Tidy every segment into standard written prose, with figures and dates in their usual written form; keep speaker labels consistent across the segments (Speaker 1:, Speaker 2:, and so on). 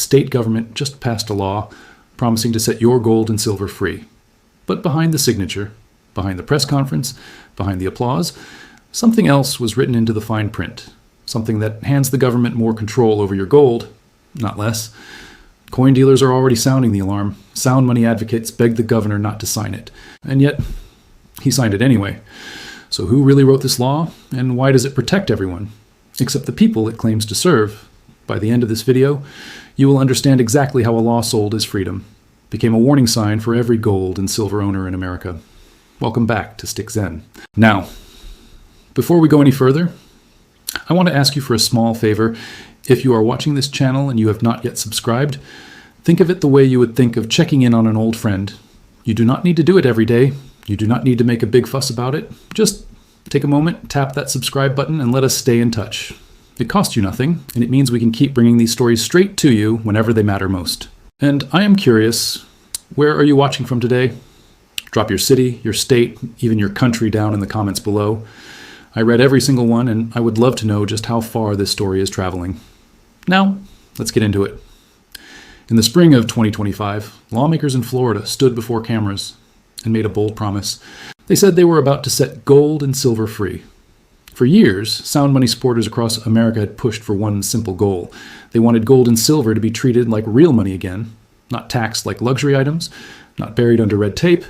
Speaker 1: state government just passed a law promising to set your gold and silver free. But behind the signature, behind the press conference, behind the applause, something else was written into the fine print. Something that hands the government more control over your gold, not less. Coin dealers are already sounding the alarm. Sound money advocates begged the governor not to sign it. And yet, he signed it anyway. So who really wrote this law, and why does it protect everyone? Except the people it claims to serve. By the end of this video, you will understand exactly how a law sold as freedom became a warning sign for every gold and silver owner in America. Welcome back to Stick Zennn. Now, before we go any further, I want to ask you for a small favor. If you are watching this channel and you have not yet subscribed, think of it the way you would think of checking in on an old friend. You do not need to do it every day. You do not need to make a big fuss about it. Just take a moment, tap that subscribe button, and let us stay in touch. It costs you nothing, and it means we can keep bringing these stories straight to you whenever they matter most. And I am curious, where are you watching from today? Drop your city, your state, even your country down in the comments below. I read every single one, and I would love to know just how far this story is traveling. Now, let's get into it. In the spring of 2025, lawmakers in Florida stood before cameras and made a bold promise. They said they were about to set gold and silver free. For years, sound money supporters across America had pushed for one simple goal. They wanted gold and silver to be treated like real money again, not taxed like luxury items, not buried under red tape,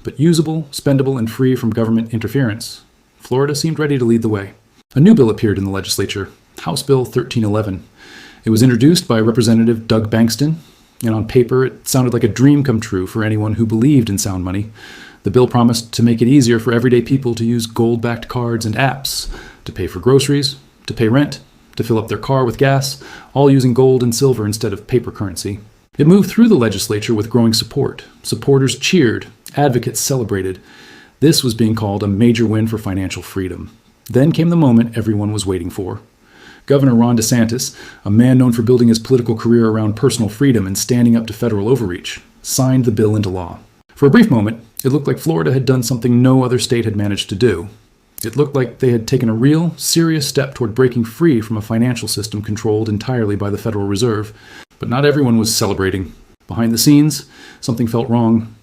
Speaker 1: but usable, spendable, and free from government interference. Florida seemed ready to lead the way. A new bill appeared in the legislature, House Bill 1311. It was introduced by Representative Doug Bankston, and on paper it sounded like a dream come true for anyone who believed in sound money. The bill promised to make it easier for everyday people to use gold-backed cards and apps to pay for groceries, to pay rent, to fill up their car with gas, all using gold and silver instead of paper currency. It moved through the legislature with growing support. Supporters cheered, advocates celebrated. This was being called a major win for financial freedom. Then came the moment everyone was waiting for. Governor Ron DeSantis, a man known for building his political career around personal freedom and standing up to federal overreach, signed the bill into law. For a brief moment, it looked like Florida had done something no other state had managed to do. It looked like they had taken a real, serious step toward breaking free from a financial system controlled entirely by the Federal Reserve. But not everyone was celebrating. Behind the scenes, something felt wrong.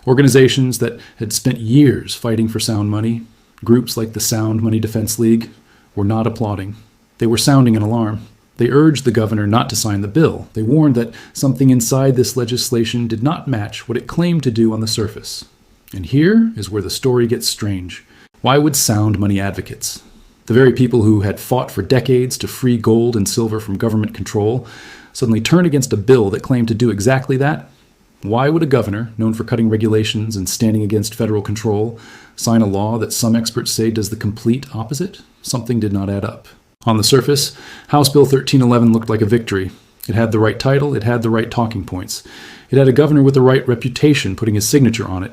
Speaker 1: Organizations that had spent years fighting for sound money, groups like the Sound Money Defense League, were not applauding. They were sounding an alarm. They urged the governor not to sign the bill. They warned that something inside this legislation did not match what it claimed to do on the surface. And here is where the story gets strange. Why would sound money advocates, the very people who had fought for decades to free gold and silver from government control, suddenly turn against a bill that claimed to do exactly that? Why would a governor, known for cutting regulations and standing against federal control, sign a law that some experts say does the complete opposite? Something did not add up. On the surface, House Bill 1311 looked like a victory. It had the right title, it had the right talking points. It had a governor with the right reputation putting his signature on it.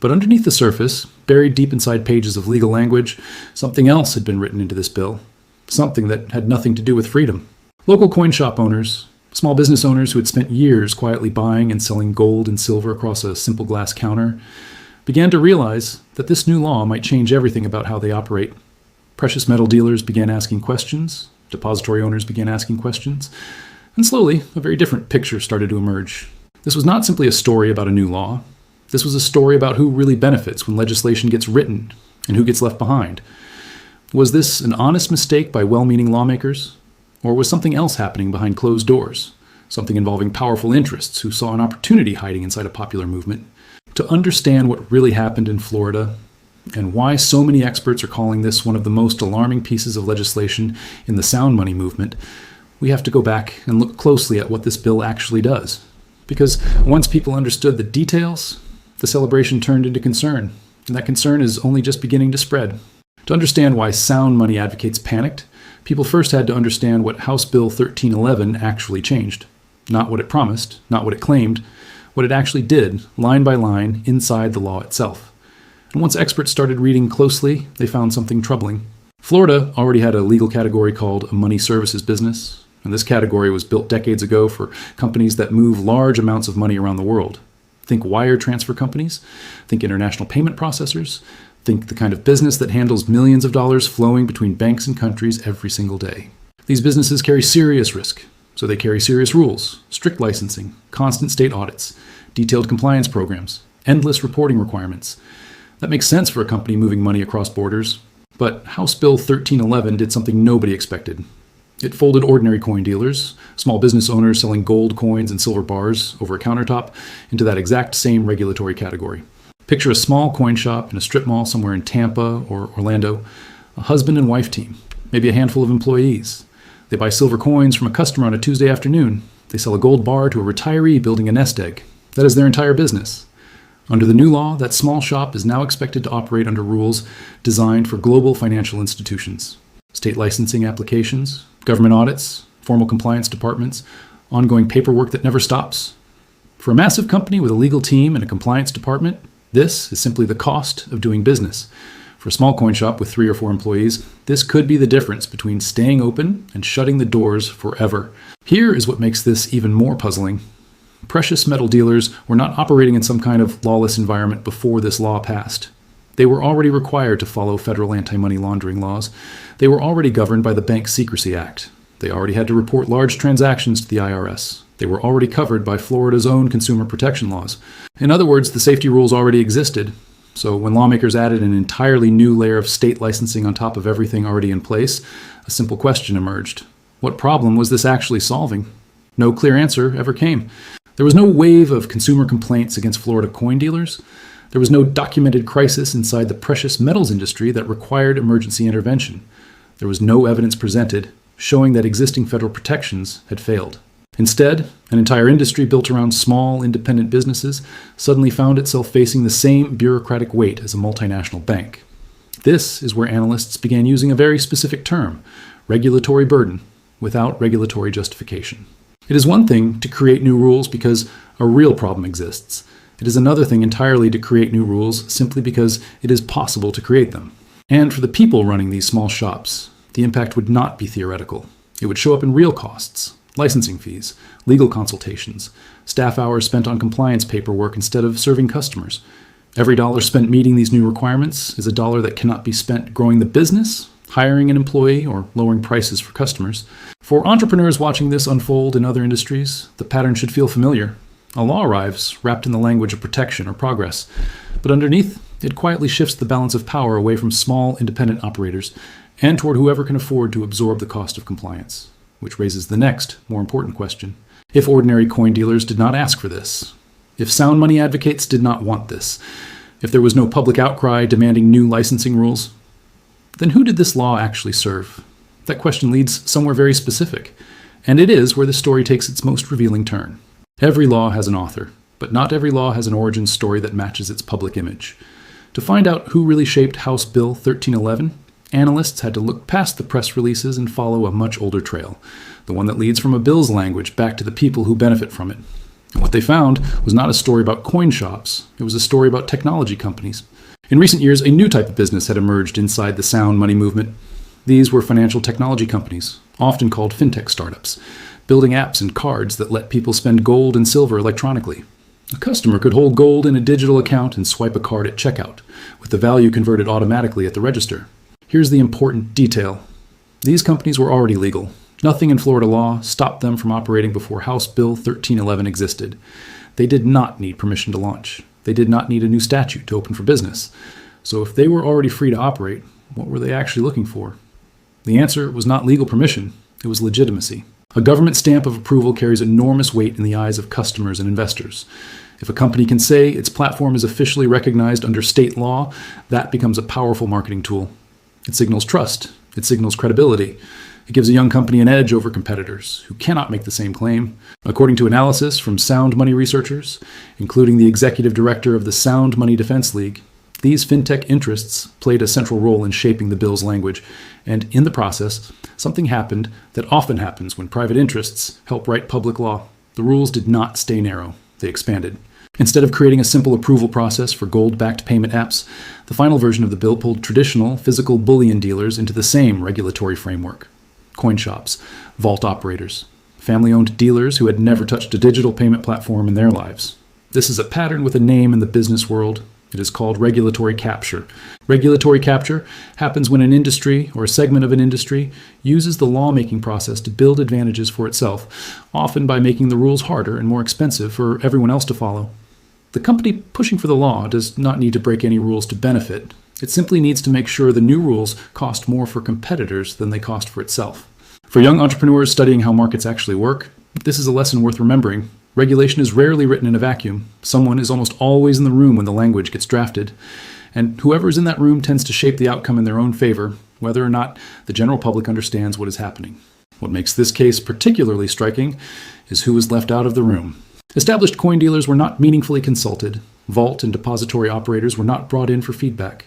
Speaker 1: But underneath the surface, buried deep inside pages of legal language, something else had been written into this bill. Something that had nothing to do with freedom. Local coin shop owners, small business owners who had spent years quietly buying and selling gold and silver across a simple glass counter, began to realize that this new law might change everything about how they operate. Precious metal dealers began asking questions, depository owners began asking questions, and slowly a very different picture started to emerge. This was not simply a story about a new law. This was a story about who really benefits when legislation gets written and who gets left behind. Was this an honest mistake by well-meaning lawmakers? Or was something else happening behind closed doors? Something involving powerful interests who saw an opportunity hiding inside a popular movement? To understand what really happened in Florida and why so many experts are calling this one of the most alarming pieces of legislation in the sound money movement, we have to go back and look closely at what this bill actually does. Because once people understood the details, the celebration turned into concern, and that concern is only just beginning to spread. To understand why sound money advocates panicked, people first had to understand what House Bill 1311 actually changed. Not what it promised, not what it claimed, what it actually did, line by line, inside the law itself. And once experts started reading closely, they found something troubling. Florida already had a legal category called a money services business, and this category was built decades ago for companies that move large amounts of money around the world. Think wire transfer companies, think international payment processors, think the kind of business that handles millions of dollars flowing between banks and countries every single day. These businesses carry serious risk, so So they carry serious rules, strict licensing, constant state audits, detailed compliance programs, endless reporting requirements. That makes sense for a company moving money across borders. But House Bill 1311 did something nobody expected. It folded ordinary coin dealers, small business owners selling gold coins and silver bars over a countertop, into that exact same regulatory category. Picture a small coin shop in a strip mall somewhere in Tampa or Orlando, a husband and wife team, maybe a handful of employees. They buy silver coins from a customer on a Tuesday afternoon. They sell a gold bar to a retiree building a nest egg. That is their entire business. Under the new law, that small shop is now expected to operate under rules designed for global financial institutions. State licensing applications, government audits, formal compliance departments, ongoing paperwork that never stops. For a massive company with a legal team and a compliance department, this is simply the cost of doing business. For a small coin shop with 3 or 4 employees, this could be the difference between staying open and shutting the doors forever. Here is what makes this even more puzzling. Precious metal dealers were not operating in some kind of lawless environment before this law passed. They were already required to follow federal anti-money laundering laws. They were already governed by the Bank Secrecy Act. They already had to report large transactions to the IRS. They were already covered by Florida's own consumer protection laws. In other words, the safety rules already existed. So when lawmakers added an entirely new layer of state licensing on top of everything already in place, a simple question emerged. What problem was this actually solving? No clear answer ever came. There was no wave of consumer complaints against Florida coin dealers. There was no documented crisis inside the precious metals industry that required emergency intervention. There was no evidence presented showing that existing federal protections had failed. Instead, an entire industry built around small, independent businesses suddenly found itself facing the same bureaucratic weight as a multinational bank. This is where analysts began using a very specific term, regulatory burden, without regulatory justification. It is one thing to create new rules because a real problem exists. It is another thing entirely to create new rules simply because it is possible to create them. And for the people running these small shops, the impact would not be theoretical. It would show up in real costs, licensing fees, legal consultations, staff hours spent on compliance paperwork instead of serving customers. Every dollar spent meeting these new requirements is a dollar that cannot be spent growing the business, hiring an employee, or lowering prices for customers. For entrepreneurs watching this unfold in other industries, the pattern should feel familiar. A law arrives wrapped in the language of protection or progress, but underneath, it quietly shifts the balance of power away from small, independent operators and toward whoever can afford to absorb the cost of compliance, which raises the next, more important question. If ordinary coin dealers did not ask for this, if sound money advocates did not want this, if there was no public outcry demanding new licensing rules, then who did this law actually serve? That question leads somewhere very specific, and it is where the story takes its most revealing turn. Every law has an author, but not every law has an origin story that matches its public image. To find out who really shaped House Bill 1311, analysts had to look past the press releases and follow a much older trail, the one that leads from a bill's language back to the people who benefit from it. And what they found was not a story about coin shops, it was a story about technology companies. In recent years, a new type of business had emerged inside the sound money movement. These were financial technology companies, often called fintech startups, building apps and cards that let people spend gold and silver electronically. A customer could hold gold in a digital account and swipe a card at checkout, with the value converted automatically at the register. Here's the important detail. These companies were already legal. Nothing in Florida law stopped them from operating before House Bill 1311 existed. They did not need permission to launch. They did not need a new statute to open for business. So if they were already free to operate, what were they actually looking for? The answer was not legal permission, it was legitimacy. A government stamp of approval carries enormous weight in the eyes of customers and investors. If a company can say its platform is officially recognized under state law, that becomes a powerful marketing tool. It signals trust. It signals credibility. It gives a young company an edge over competitors who cannot make the same claim. According to analysis from sound money researchers, including the executive director of the Sound Money Defense League, these fintech interests played a central role in shaping the bill's language, and in the process, something happened that often happens when private interests help write public law. The rules did not stay narrow, they expanded. Instead of creating a simple approval process for gold-backed payment apps, the final version of the bill pulled traditional physical bullion dealers into the same regulatory framework. Coin shops, vault operators, family-owned dealers who had never touched a digital payment platform in their lives. This is a pattern with a name in the business world. It is called regulatory capture. Regulatory capture happens when an industry or a segment of an industry uses the lawmaking process to build advantages for itself, often by making the rules harder and more expensive for everyone else to follow. The company pushing for the law does not need to break any rules to benefit. It simply needs to make sure the new rules cost more for competitors than they cost for itself. For young entrepreneurs studying how markets actually work, this is a lesson worth remembering. Regulation is rarely written in a vacuum. Someone is almost always in the room when the language gets drafted, and whoever is in that room tends to shape the outcome in their own favor, whether or not the general public understands what is happening. What makes this case particularly striking is who was left out of the room. Established coin dealers were not meaningfully consulted. Vault and depository operators were not brought in for feedback.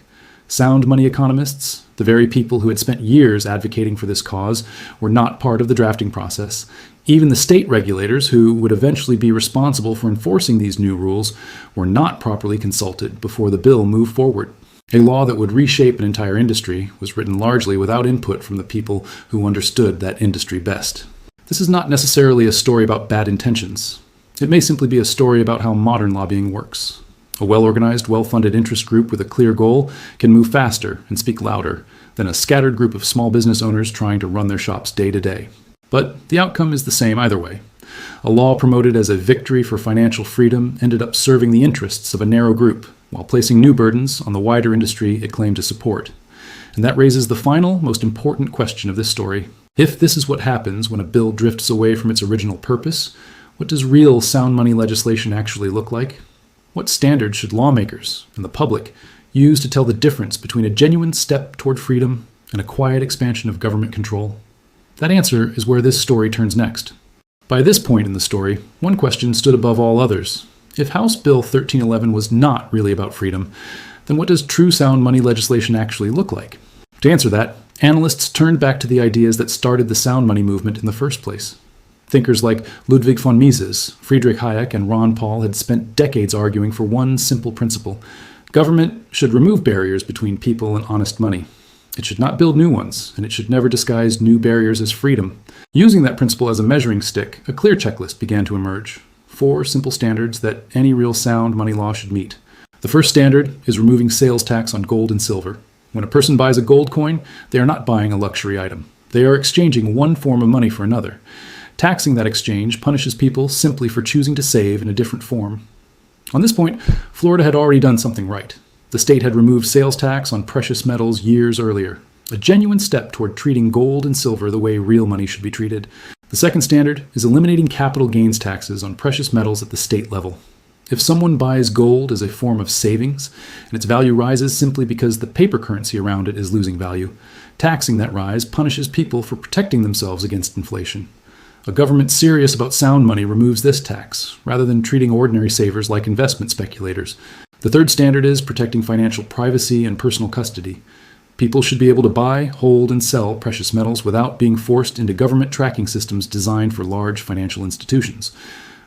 Speaker 1: Sound money economists, the very people who had spent years advocating for this cause, were not part of the drafting process. Even the state regulators, who would eventually be responsible for enforcing these new rules, were not properly consulted before the bill moved forward. A law that would reshape an entire industry was written largely without input from the people who understood that industry best. This is not necessarily a story about bad intentions. It may simply be a story about how modern lobbying works. A well-organized, well-funded interest group with a clear goal can move faster and speak louder than a scattered group of small business owners trying to run their shops day to day. But the outcome is the same either way. A law promoted as a victory for financial freedom ended up serving the interests of a narrow group, while placing new burdens on the wider industry it claimed to support. And that raises the final, most important question of this story. If this is what happens when a bill drifts away from its original purpose, what does real sound money legislation actually look like? What standards should lawmakers and the public use to tell the difference between a genuine step toward freedom and a quiet expansion of government control? That answer is where this story turns next. By this point in the story, one question stood above all others. If House Bill 1311 was not really about freedom, then what does true sound money legislation actually look like? To answer that, analysts turned back to the ideas that started the sound money movement in the first place. Thinkers like Ludwig von Mises, Friedrich Hayek, and Ron Paul had spent decades arguing for one simple principle. Government should remove barriers between people and honest money. It should not build new ones, and it should never disguise new barriers as freedom. Using that principle as a measuring stick, a clear checklist began to emerge. 4 simple standards that any real sound money law should meet. The first standard is removing sales tax on gold and silver. When a person buys a gold coin, they are not buying a luxury item. They are exchanging one form of money for another. Taxing that exchange punishes people simply for choosing to save in a different form. On this point, Florida had already done something right. The state had removed sales tax on precious metals years earlier, a genuine step toward treating gold and silver the way real money should be treated. The second standard is eliminating capital gains taxes on precious metals at the state level. If someone buys gold as a form of savings, and its value rises simply because the paper currency around it is losing value, taxing that rise punishes people for protecting themselves against inflation. A government serious about sound money removes this tax, rather than treating ordinary savers like investment speculators. The third standard is protecting financial privacy and personal custody. People should be able to buy, hold, and sell precious metals without being forced into government tracking systems designed for large financial institutions.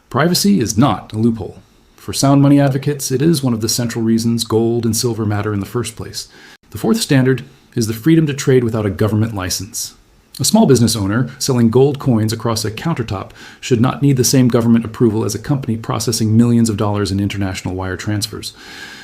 Speaker 1: Privacy is not a loophole. For sound money advocates, it is one of the central reasons gold and silver matter in the first place. The fourth standard is the freedom to trade without a government license. A small business owner selling gold coins across a countertop should not need the same government approval as a company processing millions of dollars in international wire transfers.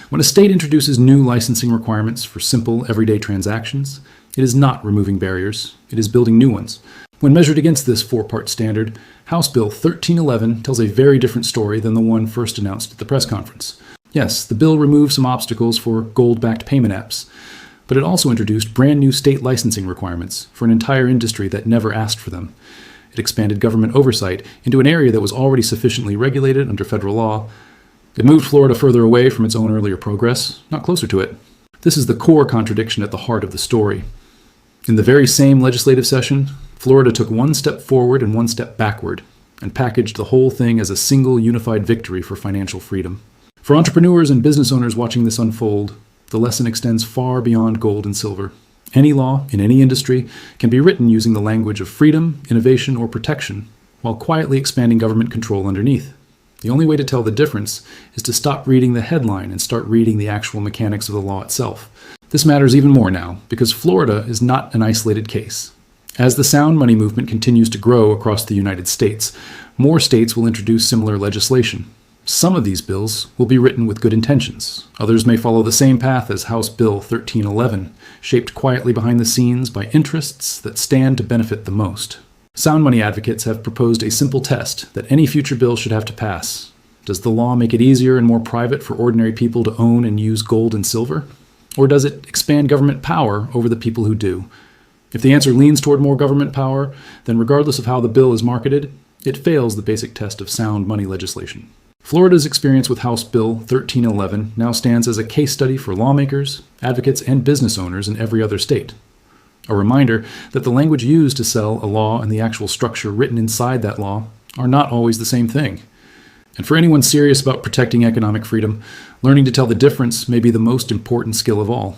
Speaker 1: When a state introduces new licensing requirements for simple, everyday transactions, it is not removing barriers, it is building new ones. When measured against this 4-part standard, House Bill 1311 tells a very different story than the one first announced at the press conference. Yes, the bill removed some obstacles for gold-backed payment apps, but it also introduced brand new state licensing requirements for an entire industry that never asked for them. It expanded government oversight into an area that was already sufficiently regulated under federal law. It moved Florida further away from its own earlier progress, not closer to it. This is the core contradiction at the heart of the story. In the very same legislative session, Florida took one step forward and one step backward, and packaged the whole thing as a single unified victory for financial freedom. For entrepreneurs and business owners watching this unfold, the lesson extends far beyond gold and silver. Any law in any industry can be written using the language of freedom, innovation, or protection, while quietly expanding government control underneath. The only way to tell the difference is to stop reading the headline and start reading the actual mechanics of the law itself. This matters even more now, because Florida is not an isolated case. As the sound money movement continues to grow across the United States, more states will introduce similar legislation. Some of these bills will be written with good intentions. Others may follow the same path as House Bill 1311, shaped quietly behind the scenes by interests that stand to benefit the most. Sound money advocates have proposed a simple test that any future bill should have to pass. Does the law make it easier and more private for ordinary people to own and use gold and silver? Or does it expand government power over the people who do? If the answer leans toward more government power, then regardless of how the bill is marketed, it fails the basic test of sound money legislation. Florida's experience with House Bill 1311 now stands as a case study for lawmakers, advocates, and business owners in every other state. A reminder that the language used to sell a law and the actual structure written inside that law are not always the same thing. And for anyone serious about protecting economic freedom, learning to tell the difference may be the most important skill of all.